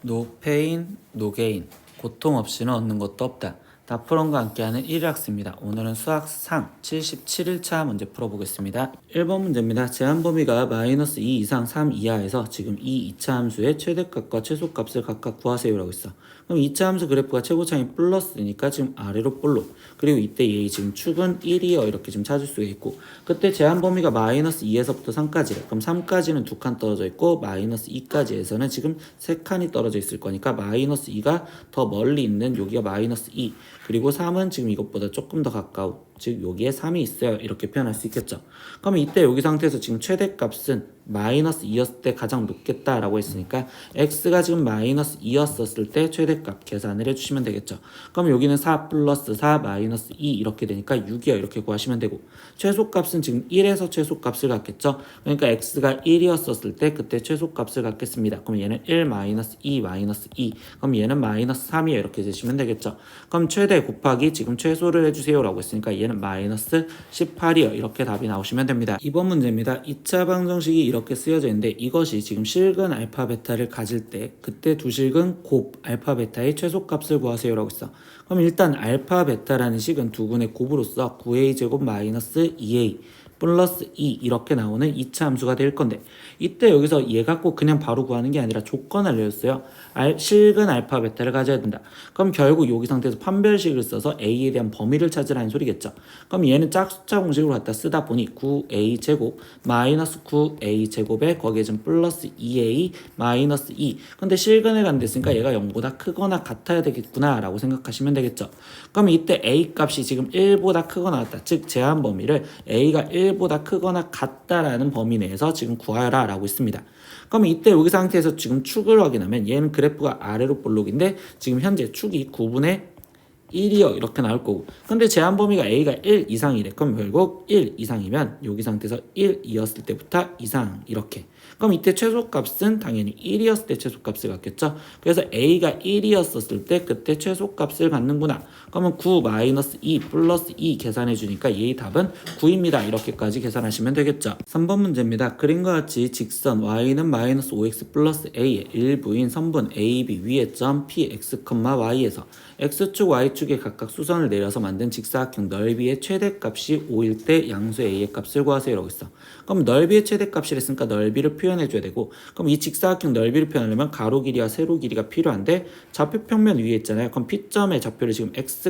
No pain, no gain. 고통 없이는 얻는 것도 없다. 다프론과 함께하는 1학습니다. 오늘은 수학 상 77일차 문제 풀어보겠습니다. 1번 문제입니다. 제한 범위가 마이너스 2 이상 3 이하에서 지금 이 2차 함수의 최대값과 최소값을 각각 구하세요라고 있어. 그럼 2차 함수 그래프가 최고차이 플러스니까 지금 아래로 볼록. 그리고 이때 얘 지금 축은 1이요 이렇게 지금 찾을 수가 있고, 그때 제한 범위가 마이너스 2에서부터 3까지래. 그럼 3까지는 2칸 떨어져 있고 마이너스 2까지에서는 지금 3칸이 떨어져 있을 거니까 마이너스 2가 더 멀리 있는 여기가 마이너스 2, 그리고 3은 지금 이것보다 조금 더 가까운, 즉 여기에 3이 있어요 이렇게 표현할 수 있겠죠. 그러면 이때 여기 상태에서 지금 최대값은 마이너스 2였을 때 가장 높겠다라고 했으니까 x가 지금 마이너스 2였었을 때 최대값 계산을 해주시면 되겠죠. 그럼 여기는 4 플러스 4 마이너스 2 이렇게 되니까 6이요 이렇게 구하시면 되고, 최소값은 지금 1에서 최소값을 갖겠죠. 그러니까 x가 1이었었을 때 그때 최소값을 갖겠습니다. 그럼 얘는 1 마이너스 2 마이너스 2, 그럼 얘는 마이너스 3이요 이렇게 되시면 되겠죠. 그럼 최대 곱하기 지금 최소를 해주세요 라고 했으니까 얘는 마이너스 18이요 이렇게 답이 나오시면 됩니다. 이번 문제입니다. 2차 방정식이 이렇게 쓰여져 있는데 이것이 지금 실근 알파 베타를 가질 때 그때 두 실근 곱 알파 베타의 최소값을 구하세요 라고 했어. 그럼 일단 알파 베타라는 식은 두 분의 곱으로서 9a 제곱 마이너스 2a 플러스 2 이렇게 나오는 2차 함수가 될 건데, 이때 여기서 얘 갖고 그냥 바로 구하는 게 아니라 조건을 내렸어요. 실근 알파 베타를 가져야 된다. 그럼 결국 여기 상태에서 판별식을 써서 a에 대한 범위를 찾으라는 소리겠죠. 그럼 얘는 짝수차 공식으로 갖다 쓰다 보니 9a 제곱 마이너스 9a 제곱에 거기에 좀 플러스 2a 마이너스 2, 근데 실근을 간댔으니까 얘가 0보다 크거나 같아야 되겠구나 라고 생각하시면 되겠죠. 그럼 이때 a 값이 지금 1보다 크거나 같다, 즉 제한 범위를 a가 1보다 크거나 같다라는 범위 내에서 지금 구하라 라고 있습니다. 그럼 이때 여기 상태에서 지금 축을 확인하면 얘는 그래프가 아래로 볼록인데 지금 현재 축이 9분의 1이요 이렇게 나올 거고, 근데 제한 범위가 a가 1 이상이래. 그럼 결국 1 이상이면 여기 상태에서 1이었을 때부터 이상 이렇게. 그럼 이때 최소값은 당연히 1이었을 때 최소값을 갖겠죠. 그래서 a가 1이었을 때 그때 최소값을 갖는구나. 그러면 9 마이너스 2 플러스 2 계산해 주니까 얘의 답은 9입니다. 이렇게까지 계산하시면 되겠죠. 3번 문제입니다. 그림과 같이 직선 y는 마이너스 5x 플러스 a의 일부인 선분 ab 위의 점 px, y에서 x축, y축에 각각 수선을 내려서 만든 직사각형 넓이의 최대값이 5일 때 양수 a의 값을 구하세요 라고 했어. 그럼 넓이의 최대값이랬으니까 넓이를 표현해줘야 되고, 그럼 이 직사각형 넓이를 표현하려면 가로 길이와 세로 길이가 필요한데 좌표 평면 위에 있잖아요. 그럼 P점의 좌표를 지금 x,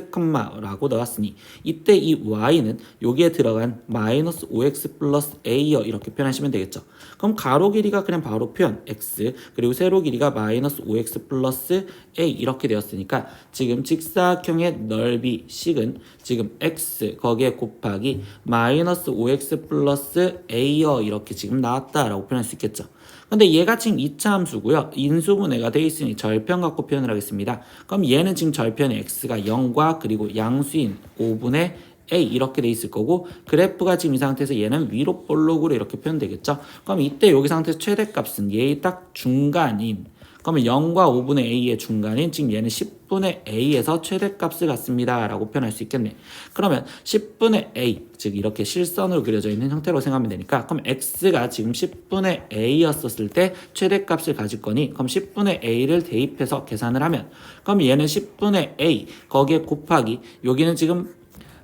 라고 넣었으니 이때 이 y는 여기에 들어간 마이너스 5x 플러스 a요 이렇게 표현하시면 되겠죠. 그럼 가로 길이가 그냥 바로 표현 x, 그리고 세로 길이가 마이너스 5x 플러스 a 이렇게 되었으니까 지금 직사각형의 넓이 식은 지금 x 거기에 곱하기 마이너스 5x 플러스 a요 이렇게 지금 나왔다라고 표현할 수 있겠죠. 근데 얘가 지금 2차 함수고요. 인수분해가 되어 있으니 절편 갖고 표현을 하겠습니다. 그럼 얘는 지금 절편의 x가 0과 그리고 양수인 5분의 a 이렇게 돼 있을 거고, 그래프가 지금 이 상태에서 얘는 위로 볼록으로 이렇게 표현되겠죠. 그럼 이때 여기 상태에서 최대값은 얘의 딱 중간인, 그러면 0과 5분의 a의 중간인 지금 얘는 10분의 a에서 최대값을 갖습니다 라고 표현할 수 있겠네. 그러면 10분의 a, 즉 이렇게 실선으로 그려져 있는 형태로 생각하면 되니까, 그럼 x가 지금 10분의 a였었을 때 최대값을 가질 거니, 그럼 10분의 a를 대입해서 계산을 하면, 그럼 얘는 10분의 a 거기에 곱하기 여기는 지금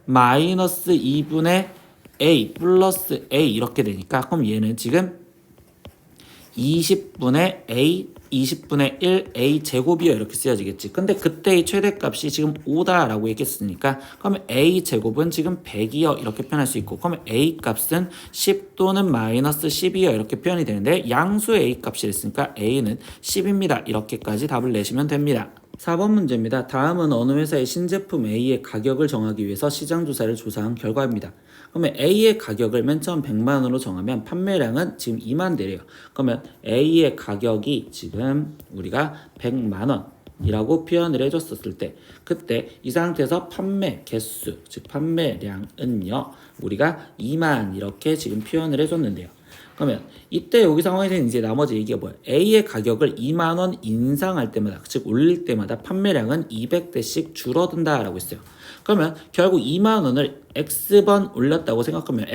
마이너스 2분의 a 플러스 a 이렇게 되니까, 그럼 얘는 지금 20분의 a 20분의 1 a 제곱이요 이렇게 쓰여지겠지. 근데 그때의 최대값이 지금 5다라고 얘기했으니까 그러면 a 제곱은 지금 100이요 이렇게 표현할 수 있고, 그러면 a 값은 10 또는 마이너스 10이요 이렇게 표현이 되는데 양수 a 값이 됐으니까 a는 10입니다. 이렇게까지 답을 내시면 됩니다. 4번 문제입니다. 다음은 어느 회사의 신제품 A의 가격을 정하기 위해서 시장조사를 조사한 결과입니다. 그러면 A의 가격을 맨 처음 100만원으로 정하면 판매량은 지금 2만 대래요. 그러면 A의 가격이 지금 우리가 100만원 이라고 표현을 해줬었을 때, 그때 이 상태에서 판매 개수, 즉 판매량은요 우리가 2만 이렇게 지금 표현을 해줬는데요. 그러면 이때 여기 상황에서는 이제 나머지 얘기가 뭐야? A의 가격을 2만원 인상할 때마다, 즉 올릴 때마다 판매량은 200대씩 줄어든다라고 했어요. 그러면 결국 2만원을 X번 올렸다고 생각하면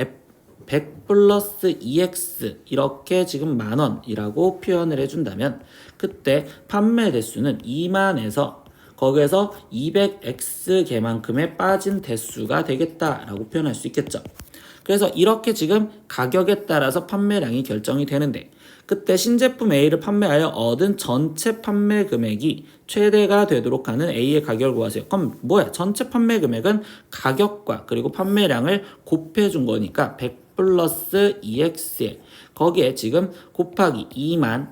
100 플러스 2x 이렇게 지금 만원이라고 표현을 해준다면 그때 판매 대수는 2만에서 거기에서 200x 개만큼의 빠진 대수가 되겠다라고 표현할 수 있겠죠. 그래서 이렇게 지금 가격에 따라서 판매량이 결정이 되는데 그때 신제품 A를 판매하여 얻은 전체 판매 금액이 최대가 되도록 하는 A의 가격을 구하세요. 그럼 뭐야? 전체 판매 금액은 가격과 그리고 판매량을 곱해준 거니까 100 플러스 2x에 거기에 지금 곱하기 2만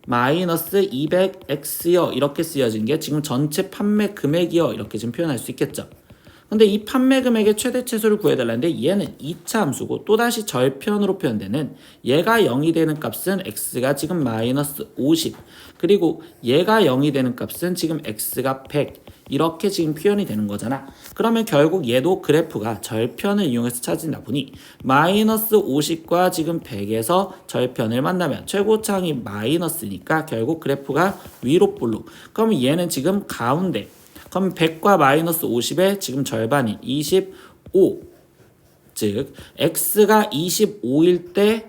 마이너스 200x요 이렇게 쓰여진 게 지금 전체 판매 금액이요 이렇게 지금 표현할 수 있겠죠. 근데 이 판매 금액의 최대 최소를 구해달라는데 얘는 2차 함수고 또다시 절편으로 표현되는 얘가 0이 되는 값은 x가 지금 마이너스 50 그리고 얘가 0이 되는 값은 지금 x가 100 이렇게 지금 표현이 되는 거잖아. 그러면 결국 얘도 그래프가 절편을 이용해서 찾은다 보니 마이너스 50과 지금 100에서 절편을 만나면 최고차항이 마이너스니까 결국 그래프가 위로 볼록. 그러면 얘는 지금 가운데 그럼 100과 마이너스 50의 지금 절반이 25 즉 x가 25일 때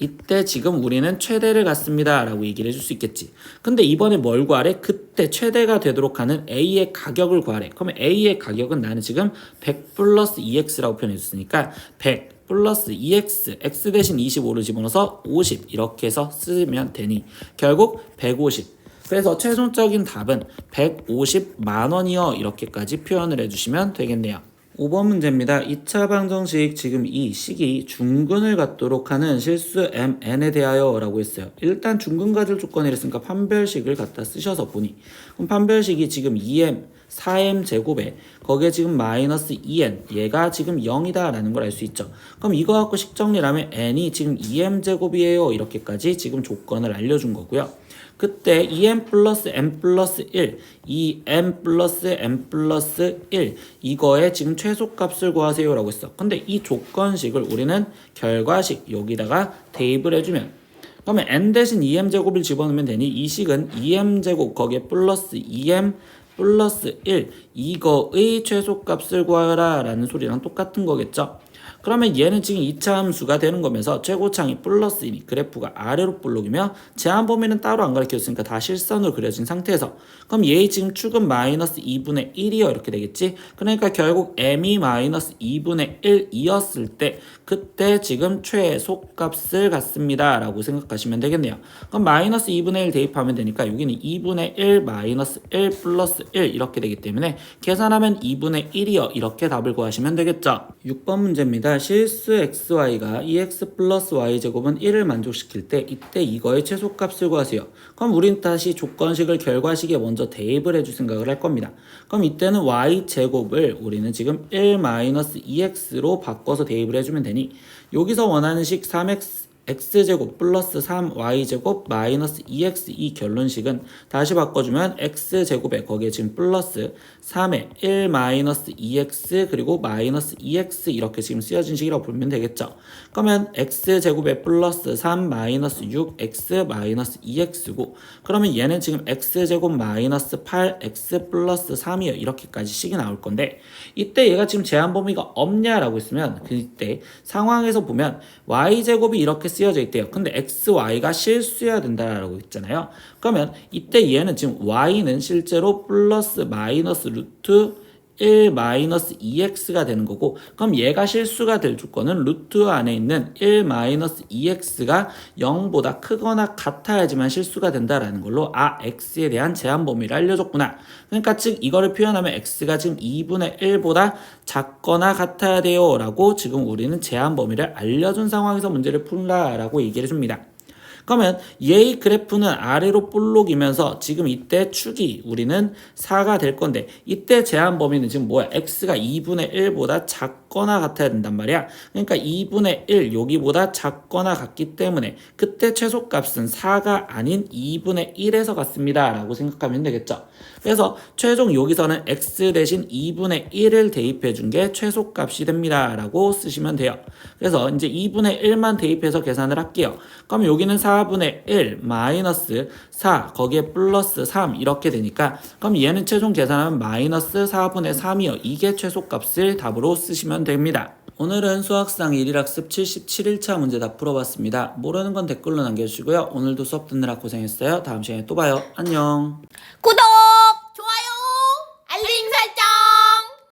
이때 지금 우리는 최대를 갖습니다 라고 얘기를 해줄 수 있겠지. 근데 이번에 뭘 구하래? 그때 최대가 되도록 하는 A의 가격을 구하래. 그러면 A의 가격은 나는 지금 100 플러스 2x라고 표현해줬으니까 100 플러스 2x x 대신 25를 집어넣어서 50 이렇게 해서 쓰면 되니 결국 150 그래서 최종적인 답은 150만 원이요 이렇게까지 표현을 해주시면 되겠네요. 5번 문제입니다. 2차 방정식 지금 이 식이 중근을 갖도록 하는 실수 mn에 대하여 라고 했어요. 일단 중근 가질 조건이랬으니까 판별식을 갖다 쓰셔서 보니 그럼 판별식이 지금 2m 4m 제곱에 거기에 지금 마이너스 2n 얘가 지금 0이다 라는 걸 알 수 있죠. 그럼 이거 갖고 식 정리를 하면 n이 지금 2m 제곱이에요 이렇게까지 지금 조건을 알려준 거고요. 그때 2m 플러스 m 플러스 1 2m 플러스 m 플러스 1 이거의 지금 최소값을 구하세요 라고 했어. 근데 이 조건식을 우리는 결과식 여기다가 대입을 해주면 그러면 n 대신 2m 제곱을 집어넣으면 되니 이 식은 2m 제곱 거기에 플러스 2m 플러스 1 이거의 최소값을 구하라 라는 소리랑 똑같은 거겠죠. 그러면 얘는 지금 2차 함수가 되는 거면서 최고차항이 플러스이니 그래프가 아래로 볼록이며 제한 범위는 따로 안 가르쳐줬으니까 다 실선으로 그려진 상태에서 그럼 얘의 지금 축은 마이너스 2분의 1이요 이렇게 되겠지. 그러니까 결국 m이 마이너스 2분의 1이었을 때 그때 지금 최소값을 갖습니다 라고 생각하시면 되겠네요. 그럼 마이너스 2분의 1 대입하면 되니까 여기는 2분의 1 마이너스 1 플러스 1 이렇게 되기 때문에 계산하면 2분의 1이요 이렇게 답을 구하시면 되겠죠. 6번 문제입니다. 실수 xy가 2x 플러스 y제곱은 1을 만족시킬 때 이때 이거의 최소값을 구하세요. 그럼 우린 다시 조건식을 결과식에 먼저 대입을 해줄 생각을 할 겁니다. 그럼 이때는 y제곱을 우리는 지금 1-2x로 바꿔서 대입을 해주면 되니 여기서 원하는 식 3x x제곱 플러스 3y제곱 마이너스 2x 이 결론식은 다시 바꿔주면 x제곱에 거기에 지금 플러스 3에 1 마이너스 2x 그리고 마이너스 2x 이렇게 지금 쓰여진 식이라고 보면 되겠죠. 그러면 x제곱에 플러스 3 마이너스 6x 마이너스 2x고 그러면 얘는 지금 x제곱 마이너스 8x 플러스 3이요 이렇게까지 식이 나올 건데 이때 얘가 지금 제한 범위가 없냐라고 했으면 그때 상황에서 보면 y제곱이 이렇게 쓰여져 있대요. 근데 xy가 실수여야 된다라고 했잖아요. 그러면 이때 얘는 지금 y는 실제로 플러스 마이너스 루트 1 마이너스 2x가 되는 거고 그럼 얘가 실수가 될 조건은 루트 안에 있는 1 마이너스 2x가 0보다 크거나 같아야지만 실수가 된다라는 걸로 x에 대한 제한 범위를 알려줬구나. 그러니까 즉 이거를 표현하면 x가 지금 2분의 1보다 작거나 같아야 돼요 라고 지금 우리는 제한 범위를 알려준 상황에서 문제를 풀라 라고 얘기를 해줍니다. 그러면 얘의 그래프는 아래로 볼록이면서 지금 이때 축이 우리는 4가 될 건데 이때 제한 범위는 지금 뭐야? x가 2분의 1보다 작거나 같아야 된단 말이야. 그러니까 2분의 1 여기보다 작거나 같기 때문에 그때 최소값은 4가 아닌 2분의 1에서 같습니다 라고 생각하면 되겠죠. 그래서 최종 여기서는 x 대신 2분의 1을 대입해 준 게 최소값이 됩니다 라고 쓰시면 돼요. 그래서 이제 2분의 1만 대입해서 계산을 할게요. 그럼 여기는 4분의 1 마이너스 4 거기에 플러스 3 이렇게 되니까 그럼 얘는 최종 계산하면 마이너스 4분의 3이요. 이게 최소값을 답으로 쓰시면 됩니다. 오늘은 수학상 1일학습 77일차 문제 다 풀어봤습니다. 모르는 건 댓글로 남겨주시고요. 오늘도 수업 듣느라 고생했어요. 다음 시간에 또 봐요. 안녕. 구독!